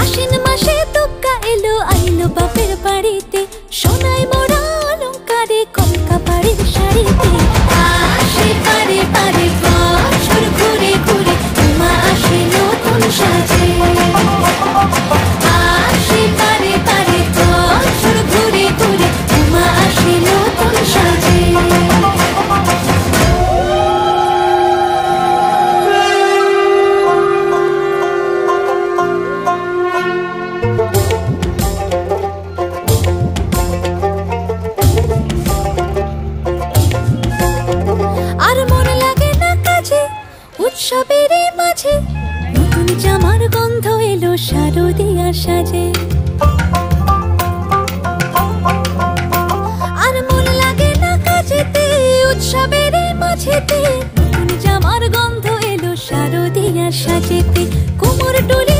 আশ্বিন মাসে দুগ্গা এলো আইলো বাপের বাড়িতে, সোনায় মোড়া অলংকারে কলকা পাড়ের শাড়িতে। আসে পারে পারে বছর ঘুরে ঘুরে, উমা আসে নতুন সাজে। আসে পারে পারে বছর ঘুরে ঘুরে, উমা আসে নতুন সাজে। আর মন লাগে না কাজে উৎসবের মাঝে, নতুন জামার গন্ধ এলো শারদিয়ার সাজে। আর মন লাগে না কাজেতে উৎসবের মাঝেতে, নতুন জামার গন্ধ এলো শারদিয়ার সাজেতে। কোমর টুলি